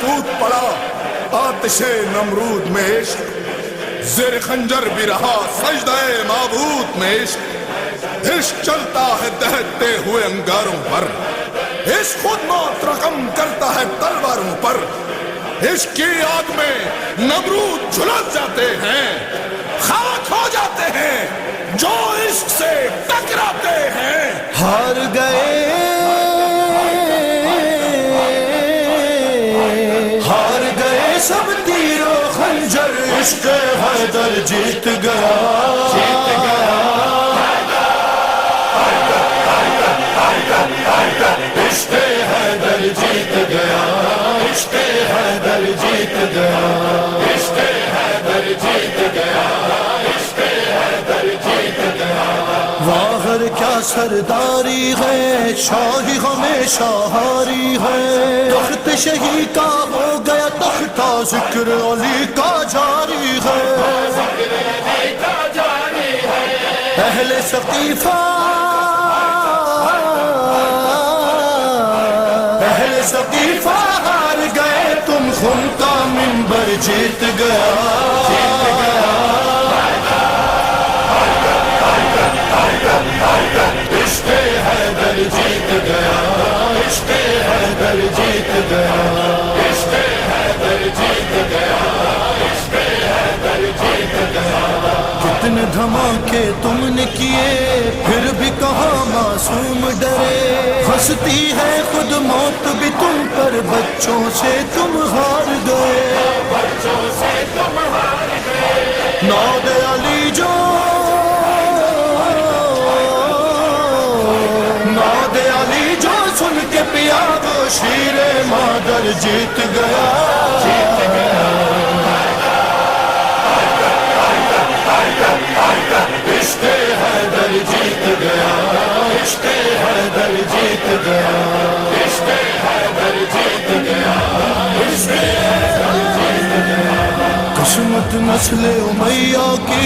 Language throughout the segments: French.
टूट पड़ा आतिशे नमरूद में इश्क, ज़ेर खंजर भी रहा सजदाए माबूद में इश्क। इश्क चलता है दहकते हुए अंगारों पर, इश्क खुद मौत रकम करता है तलवारों पर। इश्क की आग में नमरूद झुलस जाते हैं, खाक हो जाते हैं जो इश्क से टकराते हैं। हार गए सब तीरों खंजर, इश्क हैदर जीत गया, जीत गया। इश्क हैदर जीत गया, इश्क हैदर जीत गया, इश्क हैदर जीत गया, इश्क हैदर जीत गया। वाहर क्या सरदारी है, शाही हमेशा हारी है। तख्त शही का हो गया तख्ता, जिक्र अली का जारी है। अहले सकीफा, अहले सकीफा हार गए, तुम खून का मिंबर जीत गया, जीत गया। इश्क हैदर जीत गया, इश्क हैदर जीत गया, इश्क हैदर जीत गया, इश्क हैदर जीत गया। कितने धमाके तुमने किए, फिर भी कहाँ मासूम डरे। हंसती है खुद मौत भी तुम पर, बच्चों से तुम हार गए, बच्चों से तुम हार गए। नौद अली जो सुन के पिया वो शीरे मादर जीत गया, जीत गया। इश्क हैदर जीत गया, इश्क हैदर जीत गया, इश्क हैदर जीत गया, इश्क हैदर जीत गया। किस्मत नस्ले उमैया की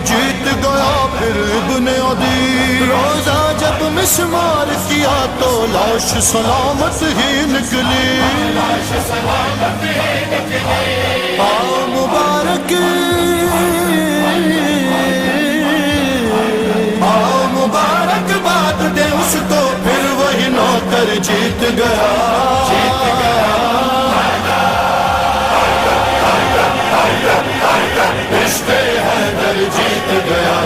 जीत गया फिर इब्ने अदी। रोजा जब मिसमार किया तो लाश सलामत ही निकली, लाश सलामत ही निकली। आओ मुबारक, आओ मुबारक बात दे उसको, फिर वही नौकर जीत गया, जीत गया। इश्क हैदर जीत गया,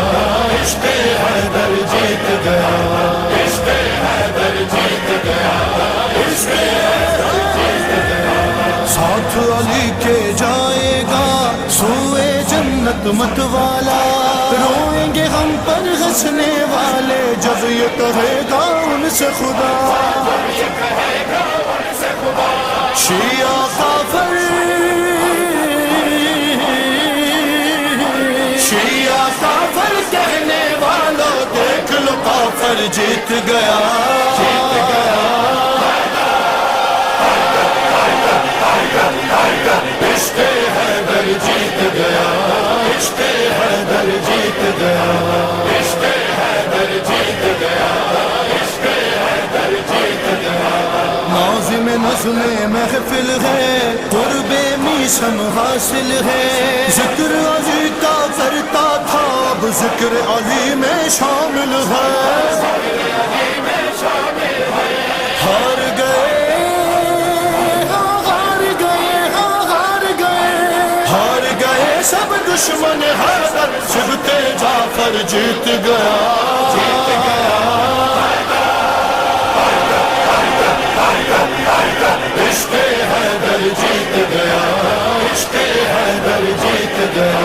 इश्क हैदर जीत गया, इश्क हैदर जीत गया, इश्क हैदर जीत गया। साथ अली के जाएगा सूए जन्नत मत वाला, रोएंगे हम पर हंसने वाले, जब ये कहेगा उनसे खुदा, जब ये कहेगा उनसे खुदा। शिया काफिर, शिया काफिर कहने वालों देख लो काफिर जीत गया, जीत गया। इश्क हैदर जीत गया, इश्क हैदर जीत गया, इश्क हैदर जीत गया, इश्क हैदर जीत गया। नाज़िम नज़्म महफिल है, कुर्बे मीसम हासिल है। जिक्र अली का करता था, अब जिक्र अली में शामिल है। हार गए, हार गए, हार गए, हार गए सब दुश्मन हैदर, सिबते जाफर जीत गया, जीत गया। इश्क हैदर जीत गया, इश्क हैदर जीत गया।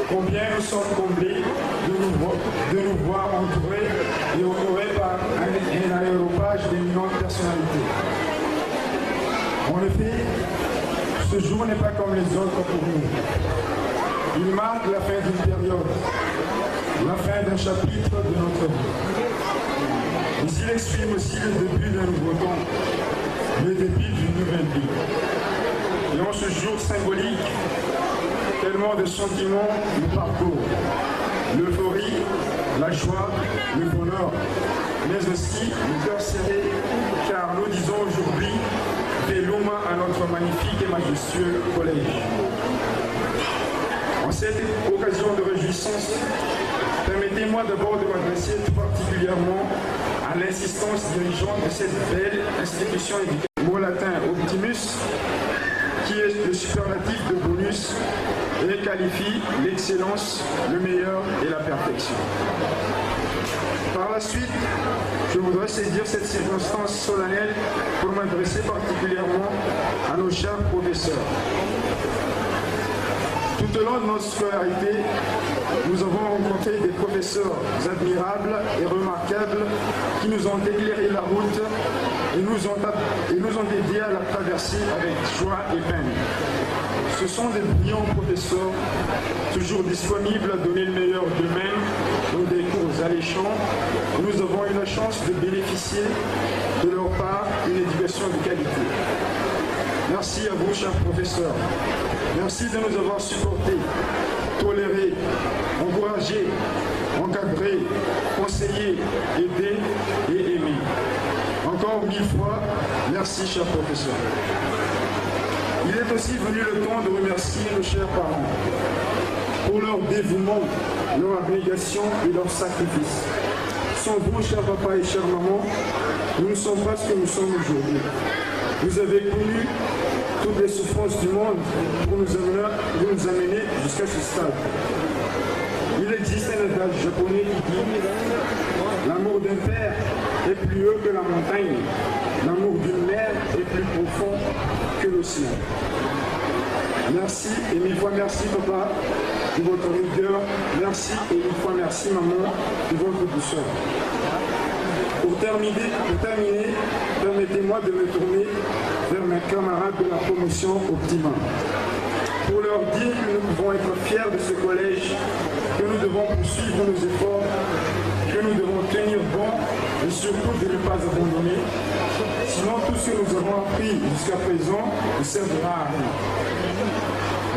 combien nous sommes comblés de nous voir entourés et honorés par un aéropage d'éminentes personnalités. En effet, ce jour n'est pas comme les autres pour nous. Il marque la fin d'une période, la fin d'un chapitre de notre vie. Mais il exprime aussi le début d'un nouveau temps, le début d'une nouvelle vie. Et en ce jour symbolique, tellement de sentiments nous parcourent. L'euphorie, la joie, le bonheur, mais aussi le cœur serré, car nous disons aujourd'hui Velum à notre magnifique et majestueux collège. En cette occasion de réjouissance, permettez-moi d'abord de m'adresser tout particulièrement à l'assistance dirigeante de cette belle institution éducative. Mot latin optimus, qui est le superlatif de bonus et qualifie l'excellence, le meilleur et la perfection. Par la suite, je voudrais saisir cette circonstance solennelle pour m'adresser particulièrement à nos chers professeurs. Tout au long de notre scolarité, nous avons rencontré des professeurs admirables et remarquables qui nous ont éclairé la route et nous ont aidés à la traverser avec joie et peine. Ce sont des brillants professeurs, toujours disponibles à donner le meilleur d'eux-mêmes dans des cours alléchants. Nous avons eu la chance de bénéficier de leur part une éducation de qualité. Merci à vous, chers professeurs. Merci de nous avoir supportés, tolérés, encouragés, encadrés, conseillés, aidés et aimés. Encore 1000 fois, merci, chers professeurs. Il est aussi venu le temps de remercier nos chers parents pour leur dévouement, leur abnégation et leur sacrifice. Sans vous, chers papa et chère maman, nous ne sommes pas ce que nous sommes aujourd'hui. Vous avez connu toutes les souffrances du monde pour nous amener jusqu'à ce stade. Il existe un adage japonais qui dit « L'amour d'un père est plus haut que la montagne, l'amour d'une mère est plus profond que l'océan. » Merci et 1000 fois merci papa de votre rigueur, merci et 1000 fois merci maman de votre douceur. Pour terminer, permettez-moi de me tourner vers mes camarades de la promotion Optima pour leur dire que nous pouvons être fiers de ce collège, que nous devons poursuivre nos efforts, que nous devons tenir bon et surtout de ne pas abandonner. Sinon, tout ce que nous avons appris jusqu'à présent ne servira à rien.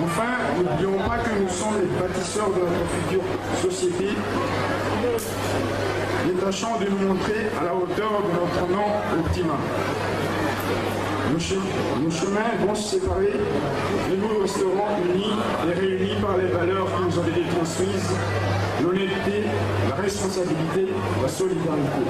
Enfin, n'oublions pas que nous sommes les bâtisseurs de notre future société, et tâchons de nous montrer à la hauteur de notre nom Optima. Nos chemins vont se séparer, mais nous resterons unis et réunis par les valeurs qui nous ont été transmises, l'honnêteté, la responsabilité, la solidarité.